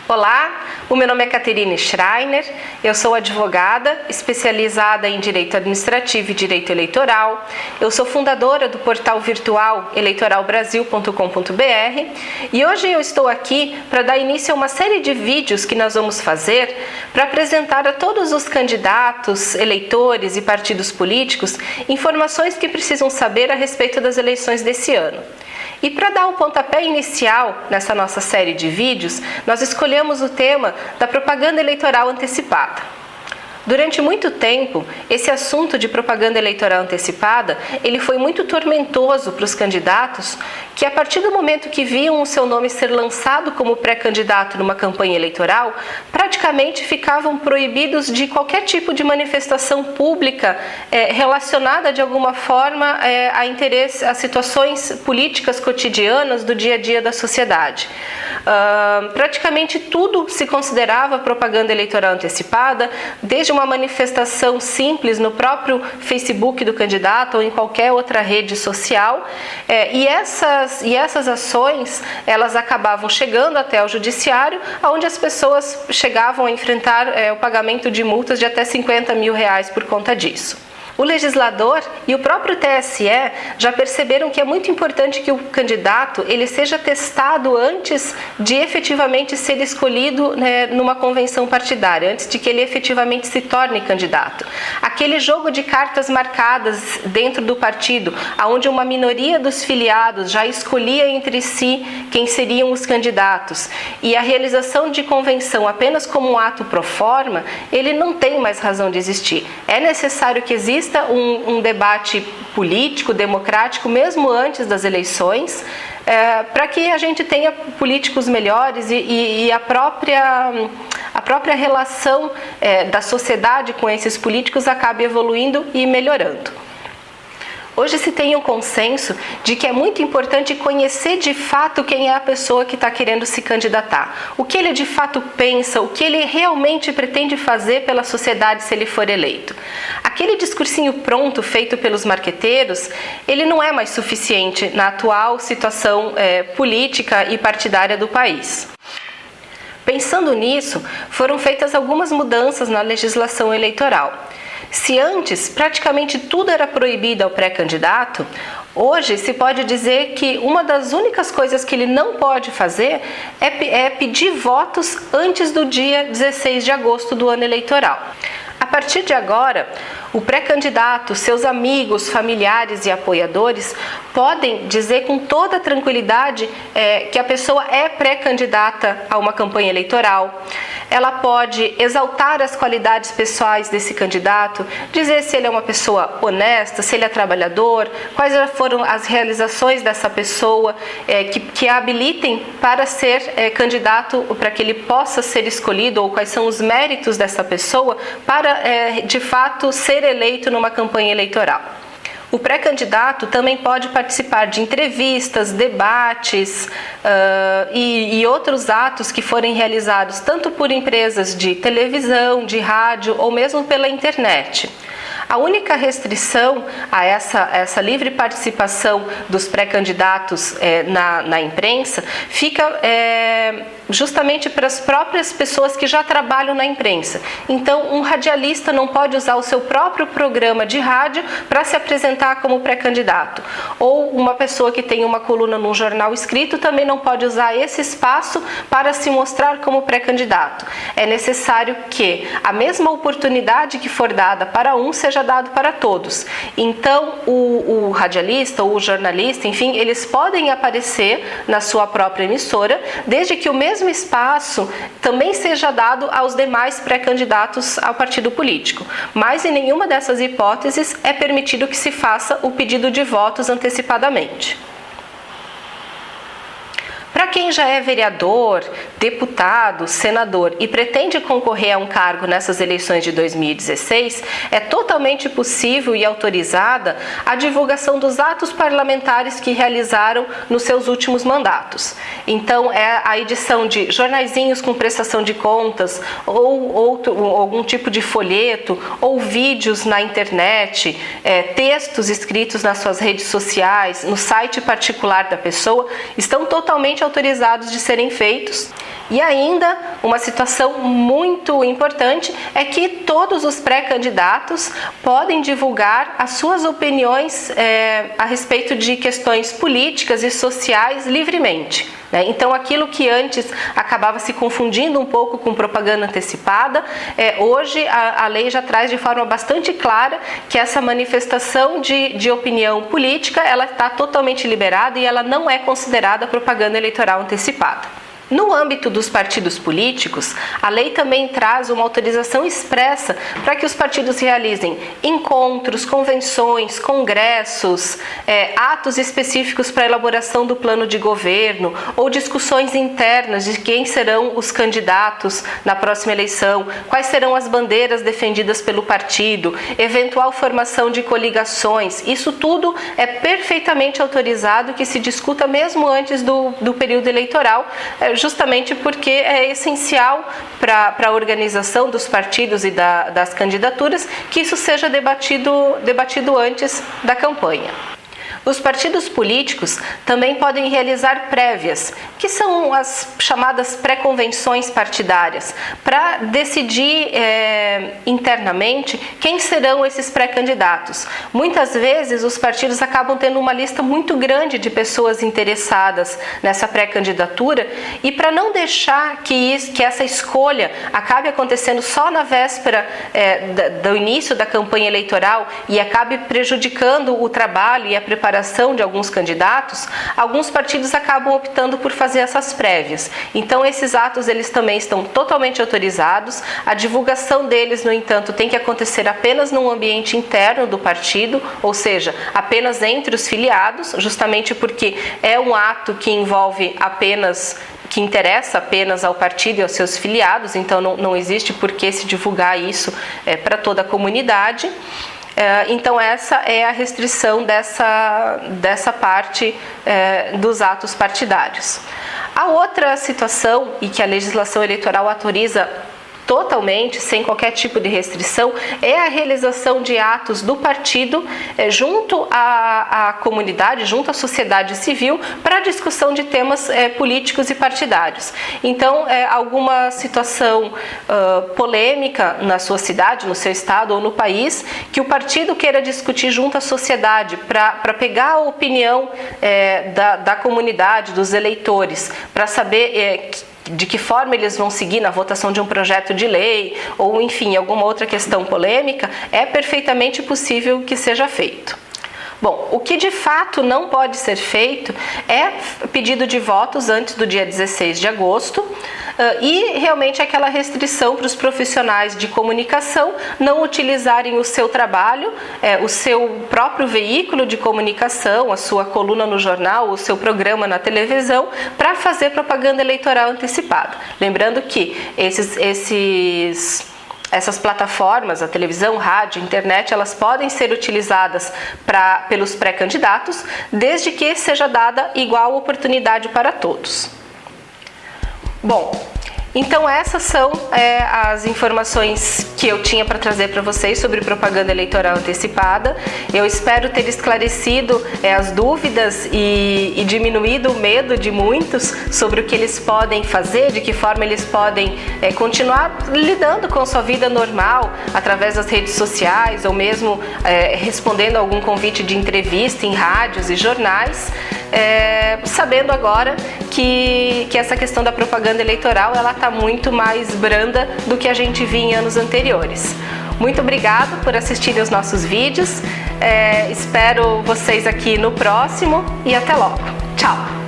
Olá, o meu nome é Caterine Schreiner, eu sou advogada especializada em Direito Administrativo e Direito Eleitoral, eu sou fundadora do portal virtual eleitoralbrasil.com.br e hoje eu estou aqui para dar início a uma série de vídeos que nós vamos fazer para apresentar a todos os candidatos, eleitores e partidos políticos informações que precisam saber a respeito das eleições desse ano. E para dar o pontapé inicial nessa nossa série de vídeos, nós escolhemos o tema da propaganda eleitoral antecipada. Durante muito tempo, esse assunto de propaganda eleitoral antecipada, ele foi muito tormentoso para os candidatos, que a partir do momento que viam o seu nome ser lançado como pré-candidato numa campanha eleitoral, praticamente ficavam proibidos de qualquer tipo de manifestação pública relacionada de alguma forma a situações políticas cotidianas do dia a dia da sociedade. Praticamente tudo se considerava propaganda eleitoral antecipada, desde uma manifestação simples no próprio Facebook do candidato ou em qualquer outra rede social, e essas ações elas acabavam chegando até o judiciário, onde as pessoas chegavam a enfrentar o pagamento de multas de até 50 mil reais por conta disso. O legislador e o próprio TSE já perceberam que é muito importante que o candidato ele seja testado antes de efetivamente ser escolhido numa convenção partidária, antes de que ele efetivamente se torne candidato. Aquele jogo de cartas marcadas dentro do partido, onde uma minoria dos filiados já escolhia entre si quem seriam os candidatos, e a realização de convenção apenas como um ato pro forma, ele não tem mais razão de existir. É necessário que exista um debate político, democrático, mesmo antes das eleições, para que a gente tenha políticos melhores e a própria relação da sociedade com esses políticos acabe evoluindo e melhorando. Hoje se tem um consenso de que é muito importante conhecer de fato quem é a pessoa que está querendo se candidatar, o que ele de fato pensa, o que ele realmente pretende fazer pela sociedade se ele for eleito. Aquele discursinho pronto feito pelos marqueteiros, ele não é mais suficiente na atual situação política e partidária do país. Pensando nisso, foram feitas algumas mudanças na legislação eleitoral. Se antes praticamente tudo era proibido ao pré-candidato, hoje se pode dizer que uma das únicas coisas que ele não pode fazer é pedir votos antes do dia 16 de agosto do ano eleitoral. A partir de agora, o pré-candidato, seus amigos, familiares e apoiadores podem dizer com toda tranquilidade que a pessoa é pré-candidata a uma campanha eleitoral. Ela pode exaltar as qualidades pessoais desse candidato, dizer se ele é uma pessoa honesta, se ele é trabalhador, quais foram as realizações dessa pessoa que a habilitem para ser candidato, para que ele possa ser escolhido, ou quais são os méritos dessa pessoa para, de fato, ser eleito numa campanha eleitoral. O pré-candidato também pode participar de entrevistas, debates e outros atos que forem realizados tanto por empresas de televisão, de rádio ou mesmo pela internet. A única restrição a essa livre participação dos pré-candidatos na imprensa fica justamente para as próprias pessoas que já trabalham na imprensa. Então, um radialista não pode usar o seu próprio programa de rádio para se apresentar como pré-candidato. Ou uma pessoa que tem uma coluna num jornal escrito também não pode usar esse espaço para se mostrar como pré-candidato. É necessário que a mesma oportunidade que for dada para um seja dado para todos. Então, o radialista ou o jornalista, enfim, eles podem aparecer na sua própria emissora, desde que o mesmo espaço também seja dado aos demais pré-candidatos ao partido político. Mas em nenhuma dessas hipóteses é permitido que se faça o pedido de votos antecipadamente. Para quem já é vereador, deputado, senador e pretende concorrer a um cargo nessas eleições de 2016, é totalmente possível e autorizada a divulgação dos atos parlamentares que realizaram nos seus últimos mandatos. Então, é a edição de jornaizinhos com prestação de contas, ou algum tipo de folheto, ou vídeos na internet, textos escritos nas suas redes sociais, no site particular da pessoa, estão totalmente autorizados autorizados de serem feitos. E ainda uma situação muito importante é que todos os pré-candidatos podem divulgar as suas opiniões a respeito de questões políticas e sociais livremente. Então, aquilo que antes acabava se confundindo um pouco com propaganda antecipada, hoje a lei já traz de forma bastante clara que essa manifestação de opinião política ela está totalmente liberada e ela não é considerada propaganda eleitoral antecipada. No âmbito dos partidos políticos, a lei também traz uma autorização expressa para que os partidos realizem encontros, convenções, congressos, atos específicos para a elaboração do plano de governo ou discussões internas de quem serão os candidatos na próxima eleição, quais serão as bandeiras defendidas pelo partido, eventual formação de coligações. Isso tudo é perfeitamente autorizado que se discuta mesmo antes do período eleitoral, justamente porque é essencial para a organização dos partidos e das candidaturas que isso seja debatido antes da campanha. Os partidos políticos também podem realizar prévias, que são as chamadas pré-convenções partidárias, para decidir internamente quem serão esses pré-candidatos. Muitas vezes os partidos acabam tendo uma lista muito grande de pessoas interessadas nessa pré-candidatura e para não deixar que essa escolha acabe acontecendo só na véspera do início da campanha eleitoral e acabe prejudicando o trabalho e a preparação de alguns candidatos, alguns partidos acabam optando por fazer essas prévias. Então esses atos eles também estão totalmente autorizados. A divulgação deles, no entanto, tem que acontecer apenas no ambiente interno do partido, ou seja, apenas entre os filiados, justamente porque é um ato que que interessa apenas ao partido e aos seus filiados, então não existe por que se divulgar isso para toda a comunidade. Então essa é a restrição dessa parte dos atos partidários. A outra situação, e que a legislação eleitoral autoriza totalmente, sem qualquer tipo de restrição, é a realização de atos do partido junto à comunidade, junto à sociedade civil, para a discussão de temas políticos e partidários. Então, alguma situação polêmica na sua cidade, no seu estado ou no país, que o partido queira discutir junto à sociedade, para pegar a opinião da comunidade, dos eleitores, para saber de que forma eles vão seguir na votação de um projeto de lei ou, enfim, alguma outra questão polêmica, é perfeitamente possível que seja feito. Bom, o que de fato não pode ser feito é pedido de votos antes do dia 16 de agosto e realmente aquela restrição para os profissionais de comunicação não utilizarem o seu trabalho, o seu próprio veículo de comunicação, a sua coluna no jornal, o seu programa na televisão, para fazer propaganda eleitoral antecipada. Lembrando que essas plataformas, a televisão, rádio, internet, elas podem ser utilizadas pelos pré-candidatos, desde que seja dada igual oportunidade para todos. Bom, então essas são as informações que eu tinha para trazer para vocês sobre propaganda eleitoral antecipada. Eu espero ter esclarecido as dúvidas e diminuído o medo de muitos sobre o que eles podem fazer, de que forma eles podem continuar lidando com a sua vida normal através das redes sociais ou mesmo respondendo a algum convite de entrevista em rádios e jornais, sabendo agora que essa questão da propaganda eleitoral ela está muito mais branda do que a gente via em anos anteriores. Muito obrigado por assistirem os nossos vídeos, espero vocês aqui no próximo e até logo. Tchau!